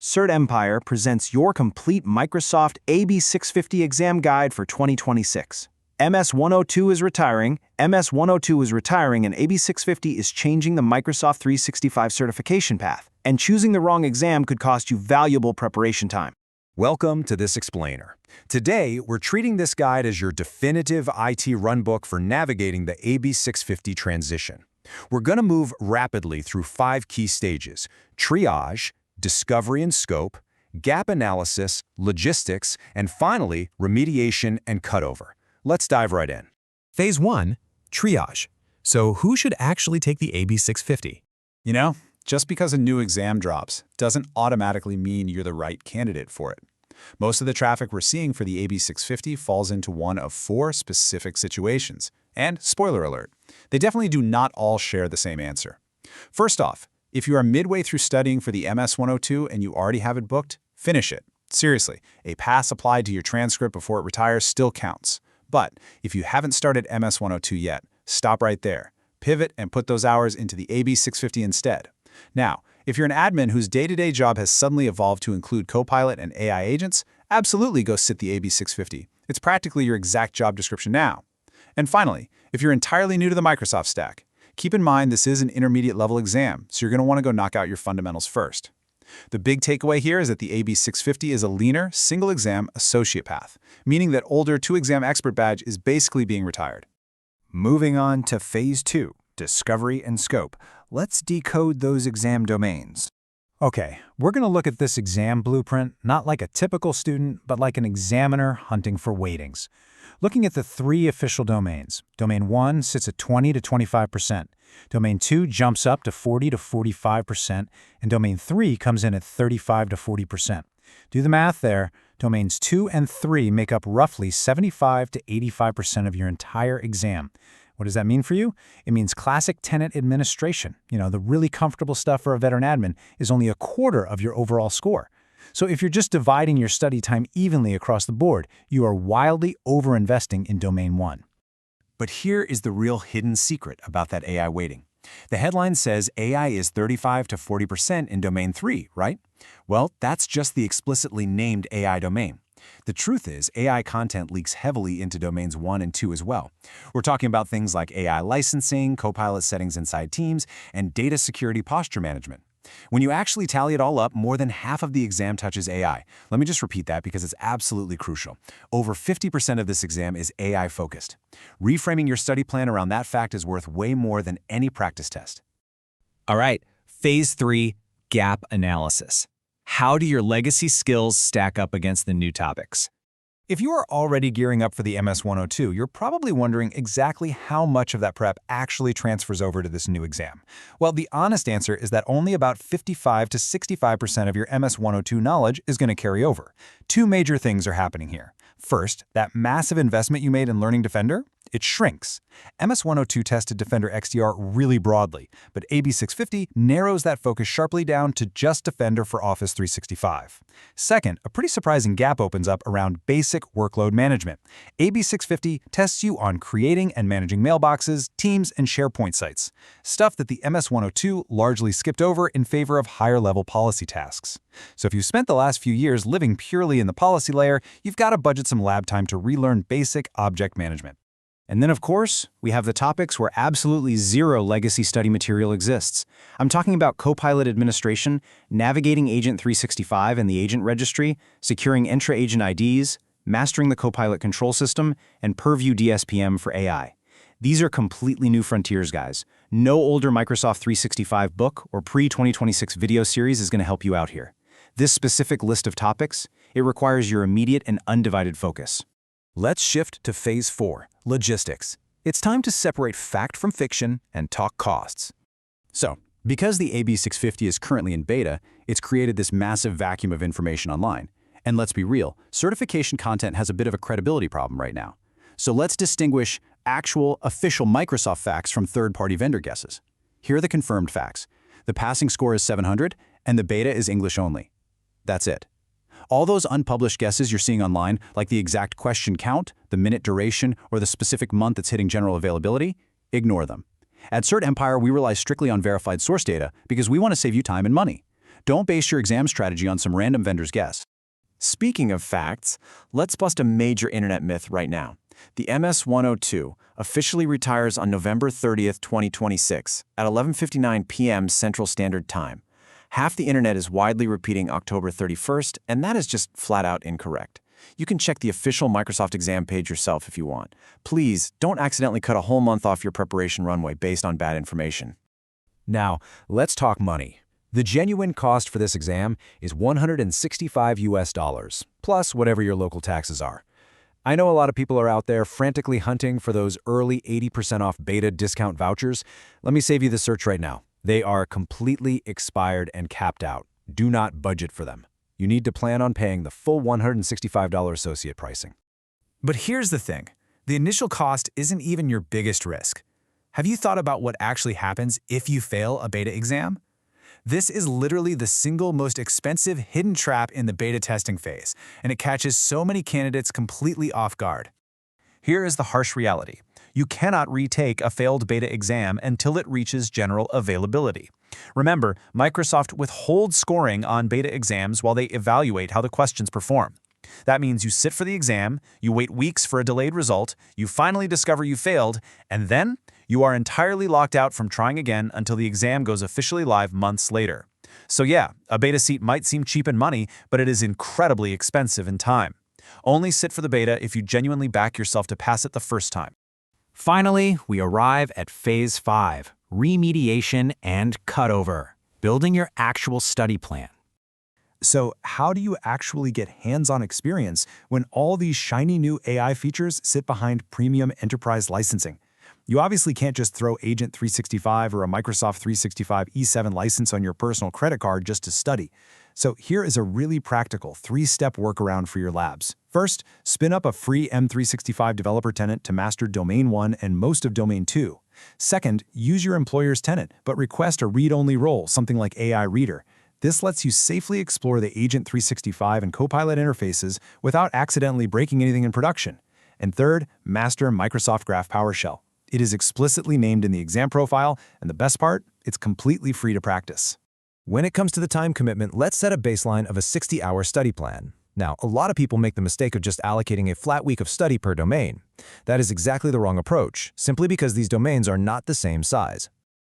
Cert Empire presents your complete Microsoft AB-650 exam guide for 2026. MS-102 is retiring, MS-102 is retiring, and AB-650 is changing the Microsoft 365 certification path, and choosing the wrong exam could cost you valuable preparation time. Welcome to this explainer. Today, we're treating this guide as your definitive IT runbook for navigating the AB-650 transition. We're going to move rapidly through 5 key stages: triage, discovery and scope, gap analysis, logistics, and finally, remediation and cutover. Let's dive right in. Phase 1, triage. So who should actually take the AB-650? You know, just because a new exam drops doesn't automatically mean you're the right candidate for it. Most of the traffic we're seeing for the AB-650 falls into one of 4 specific situations. And spoiler alert, they definitely do not all share the same answer. First off, if you are midway through studying for the MS-102 and you already have it booked, finish it. Seriously, a pass applied to your transcript before it retires still counts. But if you haven't started MS-102 yet, stop right there. Pivot and put those hours into the AB-650 instead. Now, if you're an admin whose day-to-day job has suddenly evolved to include Copilot and AI agents, absolutely go sit the AB-650. It's practically your exact job description now. And finally, if you're entirely new to the Microsoft stack, keep in mind this is an intermediate-level exam, so you're going to want to go knock out your fundamentals first. The big takeaway here is that the AB-650 is a leaner, single-exam associate path, meaning that older 2-exam expert badge is basically being retired. Moving on to Phase 2, discovery and scope. Let's decode those exam domains. Okay, we're going to look at this exam blueprint not like a typical student, but like an examiner hunting for weightings. Looking at the 3 official domains, Domain 1 sits at 20 to 25%, Domain 2 jumps up to 40 to 45%, and Domain 3 comes in at 35 to 40%. Do the math there. Domains 2 and 3 make up roughly 75 to 85% of your entire exam. What does that mean for you? It means classic tenant administration, the really comfortable stuff for a veteran admin, is only a quarter of your overall score. So if you're just dividing your study time evenly across the board, you are wildly overinvesting in Domain 1. But here is the real hidden secret about that AI weighting. The headline says AI is 35 to 40% in Domain 3, right? Well, that's just the explicitly named AI domain. The truth is, AI content leaks heavily into Domains 1 and 2 as well. We're talking about things like AI licensing, Copilot settings inside Teams, and data security posture management. When you actually tally it all up, more than half of the exam touches AI. Let me just repeat that because it's absolutely crucial. Over 50% of this exam is AI-focused. Reframing your study plan around that fact is worth way more than any practice test. All right, Phase 3, gap analysis. How do your legacy skills stack up against the new topics? If you are already gearing up for the MS-102, you're probably wondering exactly how much of that prep actually transfers over to this new exam. Well, the honest answer is that only about 55 to 65% of your MS-102 knowledge is going to carry over. 2 major things are happening here. First, that massive investment you made in learning Defender, it shrinks. MS-102 tested Defender XDR really broadly, but AB-650 narrows that focus sharply down to just Defender for Office 365. Second, a pretty surprising gap opens up around basic workload management. AB-650 tests you on creating and managing mailboxes, Teams, and SharePoint sites, stuff that the MS-102 largely skipped over in favor of higher-level policy tasks. So if you spent the last few years living purely in the policy layer, you've got to budget some lab time to relearn basic object management. And then, of course, we have the topics where absolutely zero legacy study material exists. I'm talking about Copilot administration, navigating Agent 365 and the agent registry, securing Entra Agent IDs, mastering the Copilot control system, and Purview DSPM for AI. These are completely new frontiers, guys. No older Microsoft 365 book or pre-2026 video series is going to help you out here. This specific list of topics, it requires your immediate and undivided focus. Let's shift to Phase 4, logistics. It's time to separate fact from fiction and talk costs. So, because the AB-650 is currently in beta, it's created this massive vacuum of information online. And let's be real, certification content has a bit of a credibility problem right now. So let's distinguish actual, official Microsoft facts from third-party vendor guesses. Here are the confirmed facts. The passing score is 700, and the beta is English only. That's it. All those unpublished guesses you're seeing online, like the exact question count, the minute duration, or the specific month it's hitting general availability, ignore them. At Cert Empire, we rely strictly on verified source data because we want to save you time and money. Don't base your exam strategy on some random vendor's guess. Speaking of facts, let's bust a major internet myth right now. The MS-102 officially retires on November 30th, 2026 at 11:59 p.m. Central Standard Time. Half the internet is widely repeating October 31st, and that is just flat out incorrect. You can check the official Microsoft exam page yourself if you want. Please, don't accidentally cut a whole month off your preparation runway based on bad information. Now, let's talk money. The genuine cost for this exam is $165 plus whatever your local taxes are. I know a lot of people are out there frantically hunting for those early 80% off beta discount vouchers. Let me save you the search right now. They are completely expired and capped out. Do not budget for them. You need to plan on paying the full $165 associate pricing. But here's the thing. The initial cost isn't even your biggest risk. Have you thought about what actually happens if you fail a beta exam? This is literally the single most expensive hidden trap in the beta testing phase, and it catches so many candidates completely off guard. Here is the harsh reality. You cannot retake a failed beta exam until it reaches general availability. Remember, Microsoft withholds scoring on beta exams while they evaluate how the questions perform. That means you sit for the exam, you wait weeks for a delayed result, you finally discover you failed, and then you are entirely locked out from trying again until the exam goes officially live months later. So yeah, a beta seat might seem cheap in money, but it is incredibly expensive in time. Only sit for the beta if you genuinely back yourself to pass it the first time. Finally, we arrive at Phase 5, remediation and cutover, building your actual study plan. So how do you actually get hands-on experience when all these shiny new AI features sit behind premium enterprise licensing? You obviously can't just throw Agent 365 or a Microsoft 365 E7 license on your personal credit card just to study. So here is a really practical 3-step workaround for your labs. First, spin up a free M365 developer tenant to master Domain 1 and most of Domain 2. Second, use your employer's tenant, but request a read-only role, something like AI Reader. This lets you safely explore the Agent 365 and Copilot interfaces without accidentally breaking anything in production. And third, master Microsoft Graph PowerShell. It is explicitly named in the exam profile, and the best part, it's completely free to practice. When it comes to the time commitment, let's set a baseline of a 60-hour study plan. Now, a lot of people make the mistake of just allocating a flat week of study per domain. That is exactly the wrong approach, simply because these domains are not the same size.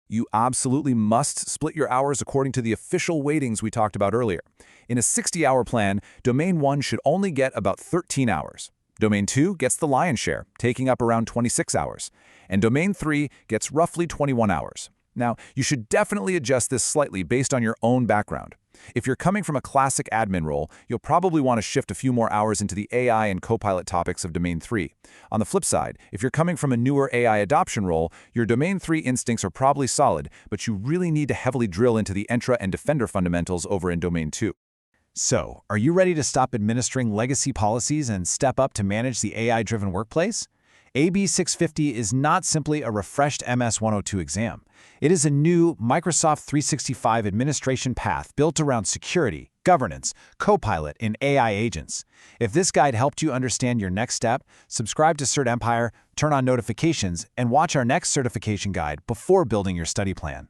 You absolutely must split your hours according to the official weightings we talked about earlier. In a 60-hour plan, Domain 1 should only get about 13 hours. Domain 2 gets the lion's share, taking up around 26 hours. And Domain 3 gets roughly 21 hours. Now, you should definitely adjust this slightly based on your own background. If you're coming from a classic admin role, you'll probably want to shift a few more hours into the AI and Copilot topics of Domain 3. On the flip side, if you're coming from a newer AI adoption role, your Domain 3 instincts are probably solid, but you really need to heavily drill into the Entra and Defender fundamentals over in Domain 2. So, are you ready to stop administering legacy policies and step up to manage the AI-driven workplace? AB-650 is not simply a refreshed MS-102 exam. It is a new Microsoft 365 administration path built around security, governance, Copilot, and AI agents. If this guide helped you understand your next step, subscribe to Cert Empire, turn on notifications, and watch our next certification guide before building your study plan.